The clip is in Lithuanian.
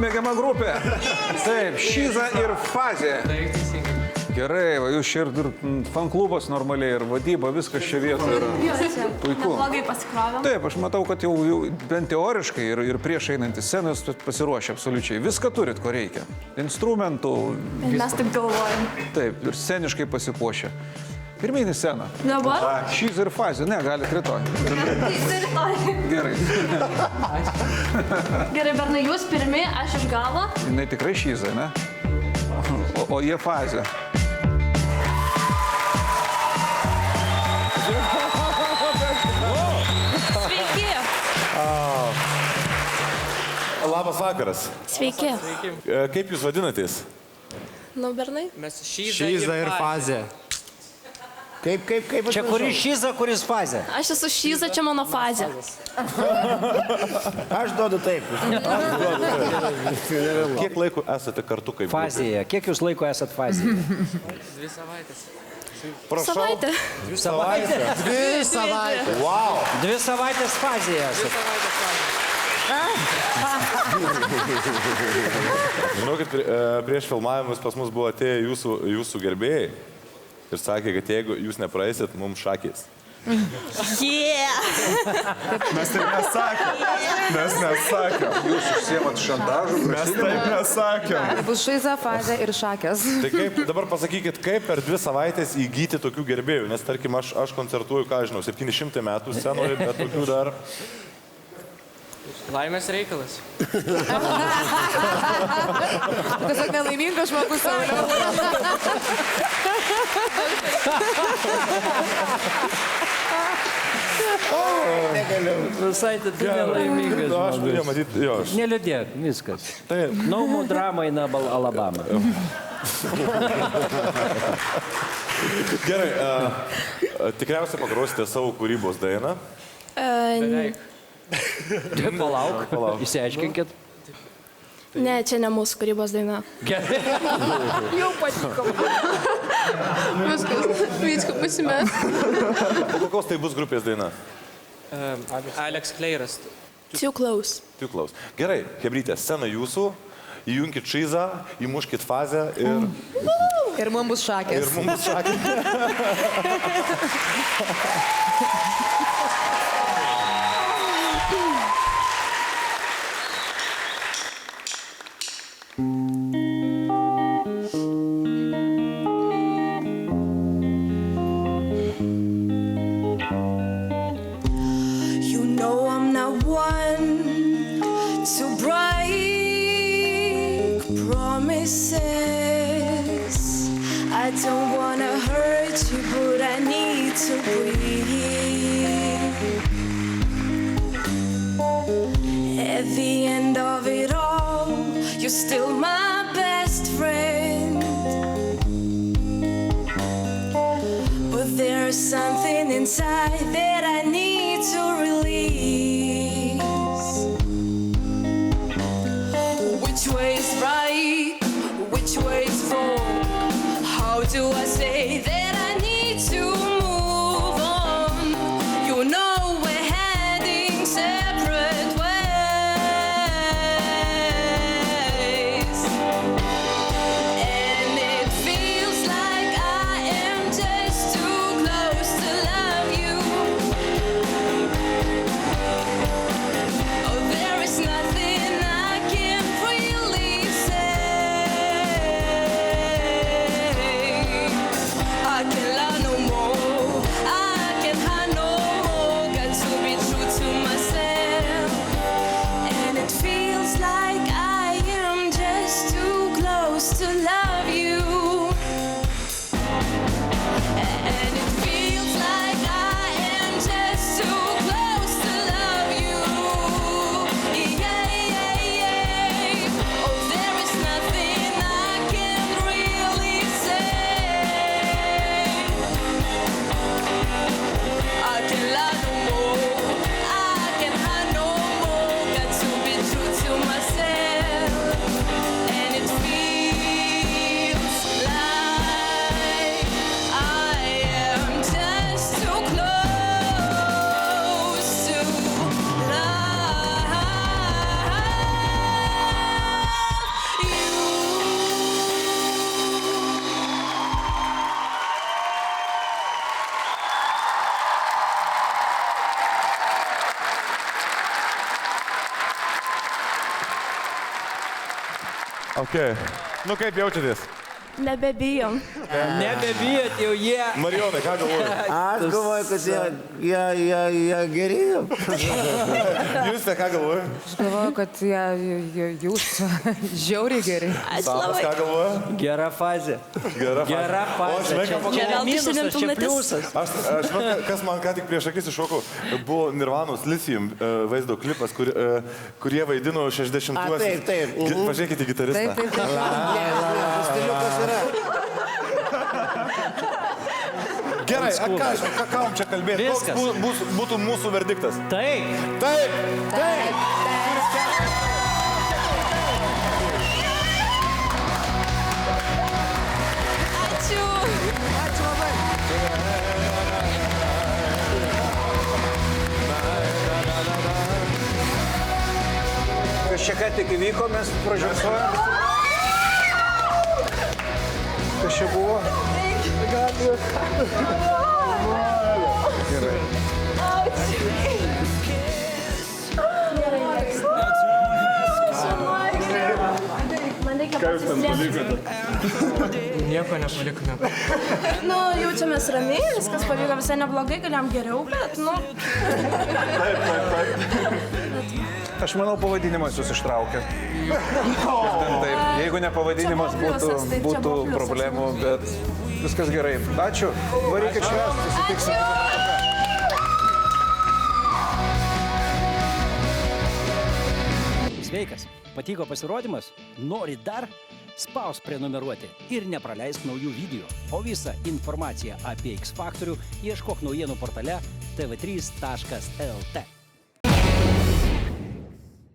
mėgiama grupė. Taip, Šiza ir Fazė. Taip, teisingai. Gerai, va, jūs čia ir fanklubas normaliai, ir vadyba, viskas čia vietoje yra. Puiku. Neblogai pasikrovėm. Taip, aš matau, kad jau bent teoriškai ir prieš einant į sceną jūs pasiruošę absoliučiai. Viską turit, ko reikia. Instrumentų. Mes taip galvojam. Taip, ir sceniškai pasipuošę. Pirminį sceną. Dabar? Šiza ir Fazė, ne, galite rytoj. Gerai. Gerai, Bernai, jūs pirmi, aš iš galo. Jinai tikrai Šiza, ne? O jie Fazė. Sveiki. Labas vakaras. Sveiki. Kaip jūs vadinatės? Nu, Bernai? Mes Šiza Šiza ir Fazė. Kaip? Čia kuris Šiza, kuris Fazė? Aš esu Šiza, čia mano fazė. Aš duodu taip. Kiek laiko esate kartu kaip Fazėje. Kiek jūs laiko esat Fazėje? 2 savaitės. Prašau. Savaitę. Savaitę? 2 savaitės. Wow. 2 savaitės Fazėje esat. Žinau, kad prieš filmavimus pas mus buvo atėję jūsų gerbėjai ir sakė, kad jeigu jūs nepraeisit, mums šakės. Yeah. Mes taip nesakėm. Jūs užsiemat šantažu. Mes taip nesakėm. Bus Šiza, Fazė ir Šakės. Tai kaip, dabar pasakykit, kaip per 2 savaitės įgyti tokių gerbėjų, nes tarkim aš koncertuoju, ką žinau, 700 metų scenoje, bet tokių dar... Laimės reikalas. Tiesiog nelaimingas žmogus Sauliau. Visai tai nelaimingas. Aš norėjau matyti, jo. Neliūdėk, viskas. Taip. No more drama in Alabama. Gerai, tikriausiai pagrosite savo kūrybos dainą. Beveik. Palauk, išsiaiškinkit. Ne, čia ne mūsų kūrybos daina. Gerai. Jau patiko. Viskas pasimės. Kokios tai bus grupės daina? Alex Kleiras. Too close. Tiklaus. Gerai, Hebrytė, scena jūsų, įjunkit Šizą, įmuškit Fazę ir Ir mums bus Šakės. mums šakit. You know I'm not one to break promises. I don't wanna hurt you, but I need to breathe. At the end of it all, you're still my best friend. But there's something inside that I need to release. Which way's right? Which way's wrong? How do I say that I need to move on? Okay. Nu kaip jaučiatės? Nebebijom. Nebebijot jau jie. Marijonai, ką galvoji? Aš galvoju, kad jie geri. Jūs ką galvoji? Aš galvoju, kad jūs žiauriai geri. Aš Samas labai. ką galvoja? Gera fazė. Gera Gera O fazė. žinai, ką Čia pagalvoju? Čia vėl minusas, čia nepilnatis. pliusas. Aš žinau, kas man ką tik prieš akis iššoko, buvo Nirvanos Lithium vaizdo klipas, kurie vaidino 60-uosius. Taip. Pažiūrėkite į gitaristą. Taip. Stiliukas yra. Gerai, ką čia kalbėti? Viskas. Koks būtų mūsų verdiktas? Taip. Taip! Ačiū. Kas čia ką tik įvyko, mes pražiopsojom. Kas čia buvo? Gerai. Man reikia pasislėpti. Nieko nepalikome. Nu, jaučiamės ramiai, viskas pavyko visai neblogai, galėjom geriau, bet, nu, Aš manau, pavadinimas jūs ištraukė. Taip, jeigu ne pavadinimas, Čia buvo pliusas, taip, čia būtų buvo pliusas. problemų, bet viskas gerai. Ačiū. Varykit švęsti, susitiksim. Sveikas. Patiko pasirodymas? Nori dar? Spausk prenumeruoti ir nepraleisk naujų video. O visą informaciją apie X Faktorių ieškok naujienų portale tv3.lt.